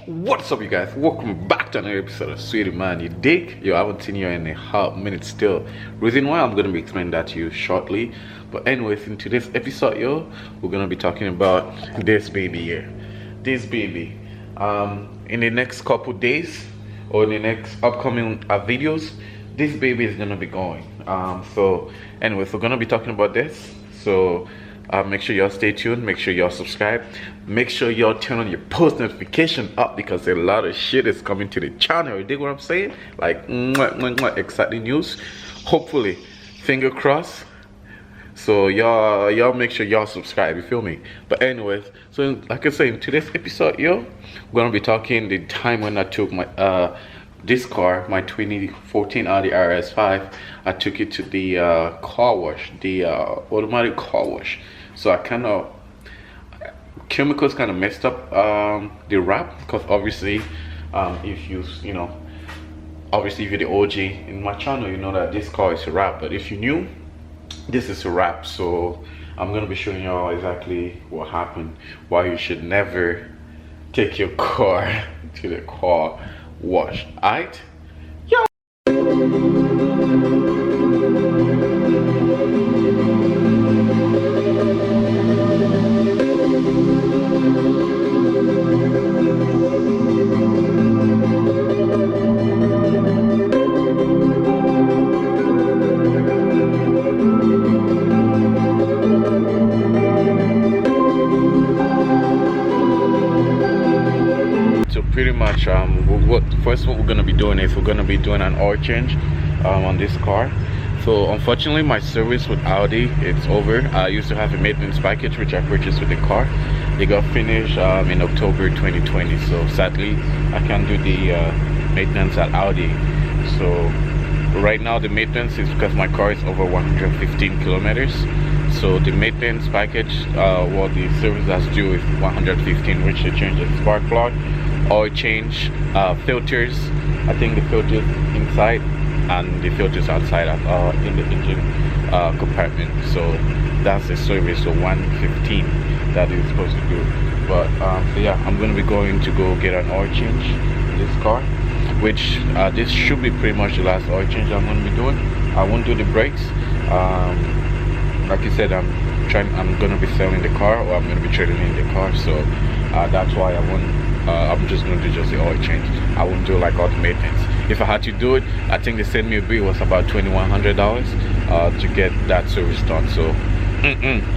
What's up, you guys? Welcome back to another episode of Sweetie Man. You dig? Yo, I haven't seen you in a hot minute still. Reason why, I'm gonna be explaining that to you shortly. But anyways, in today's episode, yo, we're gonna be talking about this baby here. This baby. In the next couple days or in the next upcoming videos, this baby is gonna be going. So anyways, we're gonna be talking about this. So make sure y'all stay tuned, make sure y'all subscribe, make sure y'all turn on your post notification up because a lot of shit is coming to the channel. You dig what I'm saying? Like exciting news, hopefully, finger crossed. So y'all make sure y'all subscribe, you feel me? But anyways, so like I said, in today's episode, yo, we're gonna be talking the time when I took my this car, my 2014 Audi RS5. I took it to the car wash, the automatic car wash. So I kind of chemicals kind of messed up the wrap, because obviously if you know, obviously if you're the OG in my channel, you know that this car is a wrap. But if you're new, this is a wrap. So I'm gonna be showing y'all exactly what happened, why you should never take your car to the car wash. Alright? Yeah. Pretty much first what we're going to be doing is we're going to be doing an oil change on this car. So unfortunately my service with Audi, it's over. I used to have a maintenance package which I purchased with the car. It got finished in October 2020, so sadly I can't do the maintenance at Audi. So right now the maintenance is because my car is over 115 kilometers. So the maintenance package, what the service has to do is 115, which they change the spark plug, oil change, filters. I think the filters inside and the filters outside in the engine compartment. So that's the service. So 115 that is supposed to do. But so yeah, I'm going to be going to go get an oil change in this car, which this should be pretty much the last oil change I'm going to be doing. I won't do the brakes. Like I said, I'm going to be selling the car, or I'm going to be trading in the car. So that's why I'm just going to do just the oil change. I won't do like all the maintenance. If I had to do it, I think they sent me a bill was about $2,100 to get that service done. So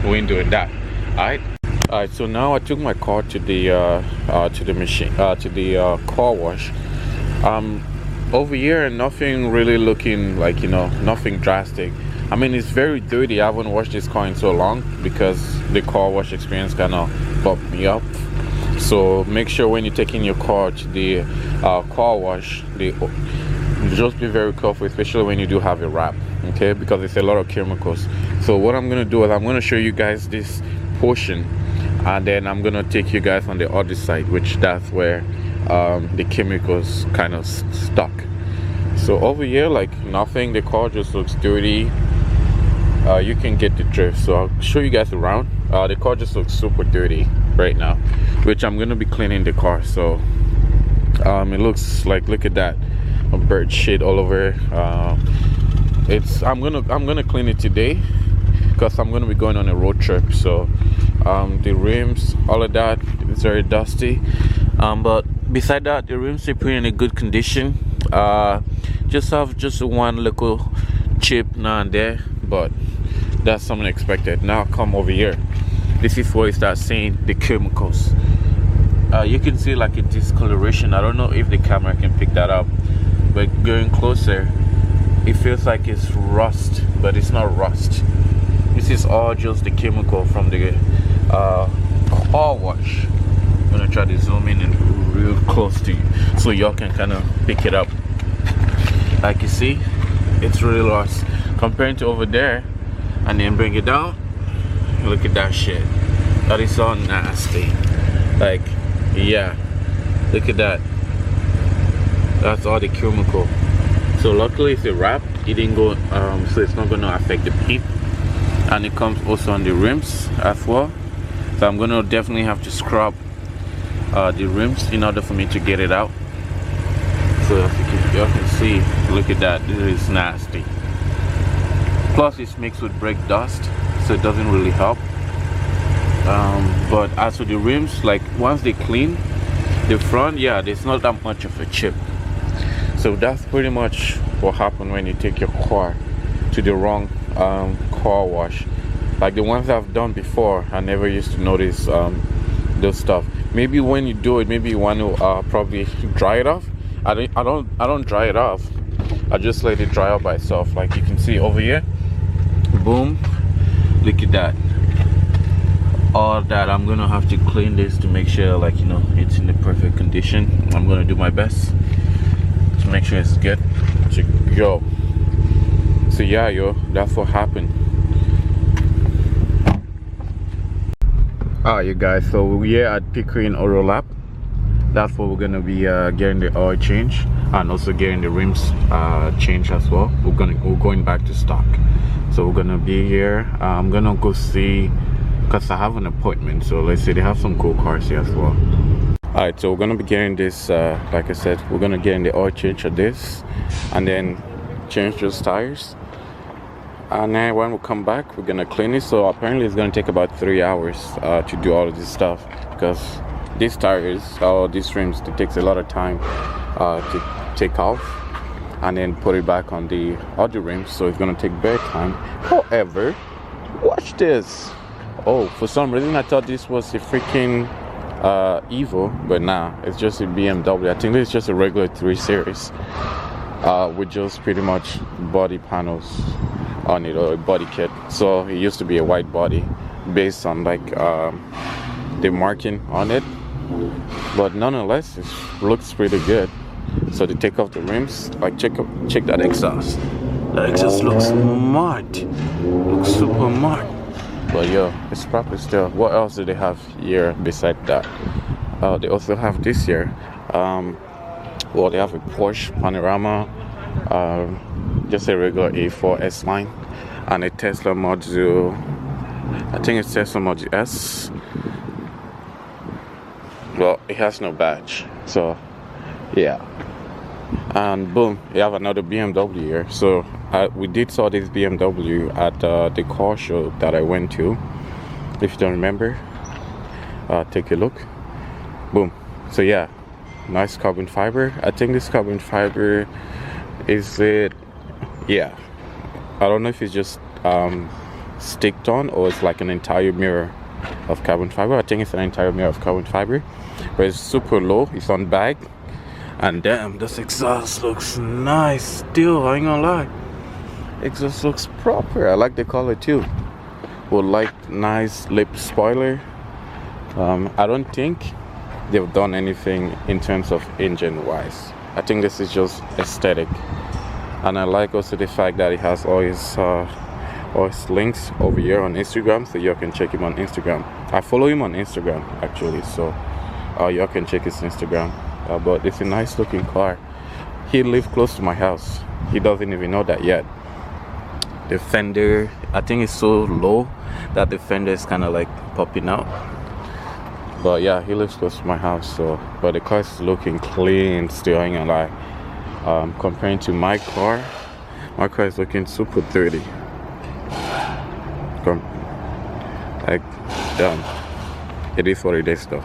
we ain't doing that. Alright, so now I took my car to the machine, to the car wash. Over here, nothing really looking like, you know, nothing drastic. I mean, it's very dirty. I haven't washed this car in so long because the car wash experience kind of bumped me up. So make sure when you're taking your car to the car wash, just be very careful, especially when you do have a wrap, okay, because it's a lot of chemicals. So what I'm gonna do is I'm gonna show you guys this portion, and then I'm gonna take you guys on the other side, which that's where the chemicals kind of stuck. So over here, like nothing, the car just looks dirty. You can get the drift, so I'll show you guys around. The car just looks super dirty right now, which I'm gonna be cleaning the car. So it looks like, look at that, a bird shit all over. I'm gonna clean it today because I'm gonna be going on a road trip. So the rims, all of that, it's very dusty, but beside that, the rims are pretty in a good condition. Just have just one little chip now and there, but that's something expected. Now come over here. This is where you start seeing the chemicals. You can see like a discoloration. I don't know if the camera can pick that up, but going closer, it feels like it's rust, but it's not rust. This is all just the chemical from the car wash. I'm gonna try to zoom in and real close to you so y'all can kind of pick it up. Like you see, it's really rust comparing to over there, and then bring it down. Look at that shit. That is so nasty. Like, yeah, look at that. That's all the chemical. So luckily it's a wrap. It didn't go so it's not gonna affect the paint, and it comes also on the rims as well. So I'm gonna definitely have to scrub the rims in order for me to get it out. So as you can see, look at that, this is nasty. Plus it's mixed with brake dust, so it doesn't really help. But as for the rims, like once they clean the front, yeah, there's not that much of a chip. So that's pretty much what happened when you take your car to the wrong car wash. Like the ones I've done before, I never used to notice those stuff. Maybe when you do it, maybe you want to probably dry it off. I don't dry it off. I just let it dry out by itself. Like you can see over here, boom, look at that. All that, I'm gonna have to clean this to make sure, like, you know, it's in the perfect condition. I'm gonna do my best to make sure it's good to go. So yeah, yo, that's what happened. Alright, you guys, so we're at Pickering Auto Lab. That's what we're gonna be getting the oil change and also getting the rims changed as well. We're going back to stock. So we're gonna be here. I'm gonna go see, because I have an appointment, so let's see, they have some cool cars here as well. Alright, so we're gonna be getting this, like I said, we're gonna get in the oil change of this and then change those tires, and then when we come back we're gonna clean it. So apparently it's gonna take about 3 hours to do all of this stuff, because these tires or these rims, it takes a lot of time to take off and then put it back on the other rims, so it's gonna take better time. However, watch this. Oh, for some reason I thought this was a freaking Evo, but nah, it's just a BMW. I think it's just a regular 3 Series with just pretty much body panels on it, or a body kit. So it used to be a white body based on like the marking on it, but nonetheless it looks pretty good. So to take off the rims, like check that exhaust. That exhaust looks mad, looks super mad. But yo, it's proper still. What else do they have here beside that? They also have this here. Well, they have a Porsche Panorama, just a regular A4 S line, and a Tesla Model. I think it's Tesla Model S. Well, it has no badge, so yeah. And boom, you have another BMW here. So we did saw this BMW at the car show that I went to. If you don't remember, take a look. Boom. So yeah, nice carbon fiber. I think this carbon fiber, is it, yeah, I don't know if it's just sticked on or it's like an entire mirror of carbon fiber. I think it's an entire mirror of carbon fiber, but it's super low. It's on bag. And damn, this exhaust looks nice still, I ain't gonna lie. Exhaust looks proper. I like the color too. Would like nice lip spoiler. I don't think they've done anything in terms of engine wise. I think this is just aesthetic. And I like also the fact that it has all his links over here on Instagram, so you can check him on Instagram. I follow him on Instagram actually, so you can check his Instagram. But it's a nice looking car. He lives close to my house. He doesn't even know that yet. The fender, I think it's so low that the fender is kind of like popping out. But yeah, he lives close to my house, so, but the car is looking clean still, I ain't gonna lie. Comparing to my car is looking super dirty. Like, damn, it is what it is though.